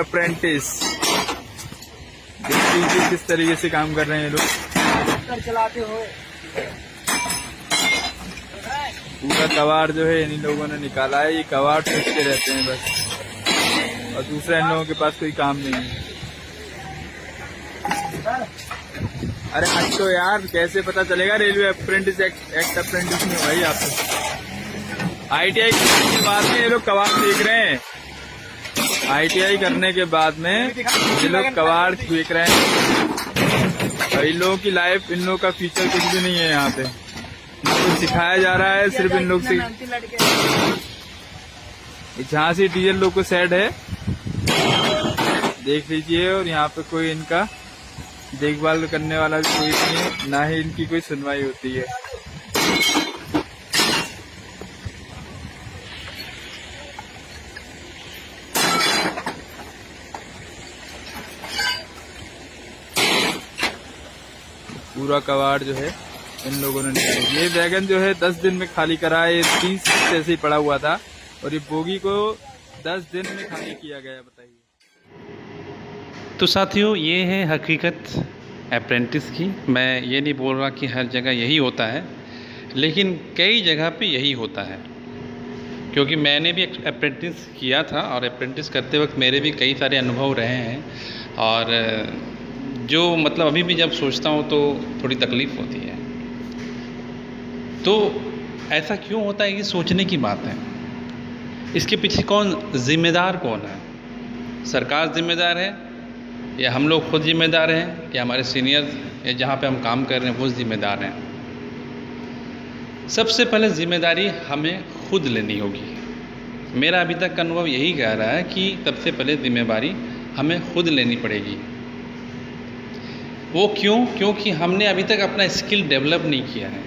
Apprentice. देखिए किस तरीके से काम कर रहे हैं ये लोग। चलाते हो पूरा कबाड़ जो है इन लोगों ने निकाला है। ये कबाड़ फेंकते रहते हैं बस, और दूसरा इन लोगों के पास कोई काम नहीं है। अरे हट तो यार, कैसे पता चलेगा रेलवे अप्रेंटिस एक्ट अप्रेंटिस में भाई। आप ITI करने के बाद में ये लोग कबाड़ फेंक रहे हैं। ITI करने के बाद में ये लोग कबाड़ फेंक रहे हैं। और इन लोगों की लाइफ, इन लोगों का फ्यूचर कुछ भी नहीं है यहाँ पे। इनको सिखाया जा रहा है सिर्फ इन लोग से। झांसी टीचर लोग को सेट है, देख लीजिए। और यहाँ पे कोई इनका देखभाल करने वाला भी कोई नहीं है, ना ही इनकी कोई सुनवाई होती है। पूरा कबाड़ जो है इन लोगों ने निकाला। ये वैगन जो है 10 दिन में खाली करा है। 30 ऐसे ही पड़ा हुआ था और ये बोगी को 10 दिन में खाली किया गया। बताइए। तो साथियों, ये है हकीकत अप्रेंटिस की। मैं ये नहीं बोल रहा कि हर जगह यही होता है, लेकिन कई जगह पे यही होता है। क्योंकि मैंने भी अप्रेंटिस किया था और अप्रेंटिस करते वक्त मेरे भी कई सारे अनुभव रहे हैं। और जो मतलब अभी भी जब सोचता हूँ तो थोड़ी तकलीफ़ होती है। तो ऐसा क्यों होता है, कि सोचने की बात है। इसके पीछे ज़िम्मेदार कौन है? सरकार ज़िम्मेदार है, या हम लोग खुद ज़िम्मेदार हैं, या हमारे सीनियर या जहाँ पे हम काम कर रहे हैं वो ज़िम्मेदार हैं? सबसे पहले ज़िम्मेदारी हमें खुद लेनी होगी। मेरा अभी तक का अनुभव यही कह रहा है कि सबसे पहले ज़िम्मेदारी हमें खुद लेनी पड़ेगी। वो क्यों? क्योंकि हमने अभी तक अपना स्किल डेवलप नहीं किया है।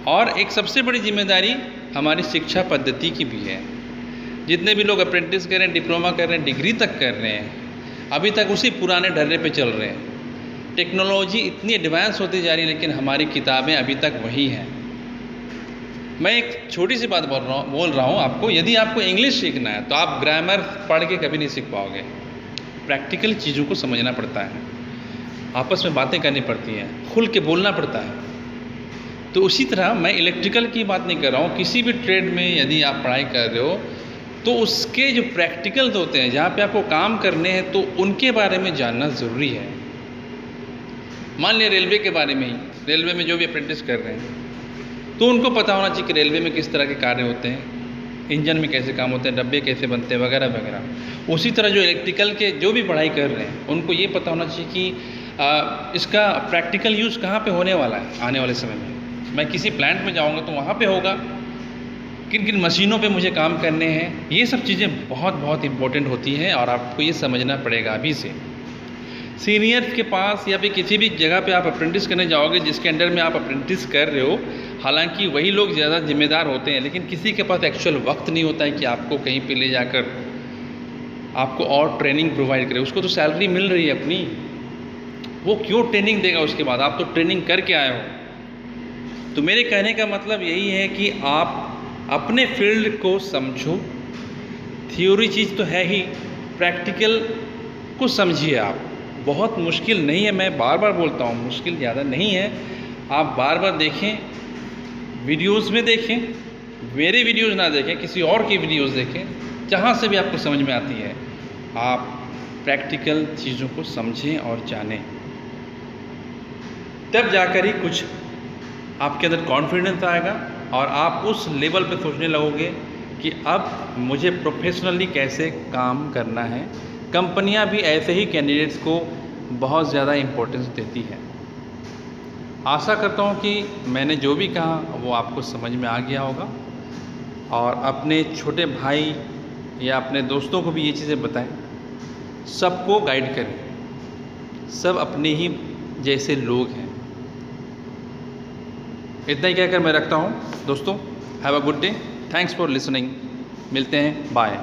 और एक सबसे बड़ी जिम्मेदारी हमारी शिक्षा पद्धति की भी है। जितने भी लोग अप्रेंटिस कर रहे हैं, डिप्लोमा कर रहे हैं, डिग्री तक कर रहे हैं, अभी तक उसी पुराने ढर्रे पे चल रहे हैं। टेक्नोलॉजी इतनी एडवांस होती जा रही है, लेकिन हमारी किताबें अभी तक वही हैं। मैं एक छोटी सी बात बोल रहा हूँ आपको। यदि आपको इंग्लिश सीखना है तो आप ग्रामर पढ़ के कभी नहीं सीख पाओगे। प्रैक्टिकल चीज़ों को समझना पड़ता है, आपस में बातें करनी पड़ती हैं, खुल के बोलना पड़ता है। तो उसी तरह मैं इलेक्ट्रिकल की बात नहीं कर रहा हूँ। किसी भी ट्रेड में यदि आप पढ़ाई कर रहे हो तो उसके जो प्रैक्टिकल्स होते हैं, जहाँ पे आपको काम करने हैं, तो उनके बारे में जानना ज़रूरी है। मान लिया रेलवे के बारे में ही, रेलवे में जो भी अप्रेंटिस कर रहे हैं तो उनको पता होना चाहिए कि रेलवे में किस तरह के कार्य होते हैं, इंजन में कैसे काम होते हैं, डब्बे कैसे बनते हैं, वगैरह वगैरह। उसी तरह जो इलेक्ट्रिकल के जो भी पढ़ाई कर रहे हैं उनको ये पता होना चाहिए कि इसका प्रैक्टिकल यूज़ कहाँ पे होने वाला है आने वाले समय में। मैं किसी प्लांट में जाऊँगा तो वहाँ पे होगा, किन किन मशीनों पे मुझे काम करने हैं। ये सब चीज़ें बहुत बहुत इम्पोर्टेंट होती हैं और आपको ये समझना पड़ेगा अभी से। सीनियर्स के पास या फिर किसी भी जगह पे आप अप्रेंटिस करने जाओगे जिसके अंडर में आप अप्रेंटिस कर रहे हो, हालांकि वही लोग ज़्यादा जिम्मेदार होते हैं, लेकिन किसी के पास एक्चुअल वक्त नहीं होता है कि आपको कहीं पे ले जाकर आपको और ट्रेनिंग प्रोवाइड करे। उसको तो सैलरी मिल रही है अपनी, वो क्यों ट्रेनिंग देगा उसके बाद? आप तो ट्रेनिंग करके आए हो। तो मेरे कहने का मतलब यही है कि आप अपने फील्ड को समझो। थ्योरी चीज़ तो है ही, प्रैक्टिकल को समझिए आप। बहुत मुश्किल नहीं है, मैं बार बार बोलता हूँ, मुश्किल ज़्यादा नहीं है। आप बार बार देखें, वीडियोस में देखें, मेरे वीडियोस ना देखें, किसी और की वीडियोस देखें, जहाँ से भी आपको समझ में आती है। आप प्रैक्टिकल चीज़ों को समझें और जानें, तब जाकर ही कुछ आपके अंदर कॉन्फिडेंस आएगा और आप उस लेवल पे सोचने लगोगे कि अब मुझे प्रोफेशनली कैसे काम करना है। कंपनियां भी ऐसे ही कैंडिडेट्स को बहुत ज़्यादा इम्पोर्टेंस देती है। आशा करता हूं कि मैंने जो भी कहा वो आपको समझ में आ गया होगा, और अपने छोटे भाई या अपने दोस्तों को भी ये चीज़ें बताएं, सबको गाइड करें। सब अपने ही जैसे लोग हैं। इतना ही कहकर मैं रखता हूँ दोस्तों। Have a good day, thanks for listening. मिलते हैं, बाय।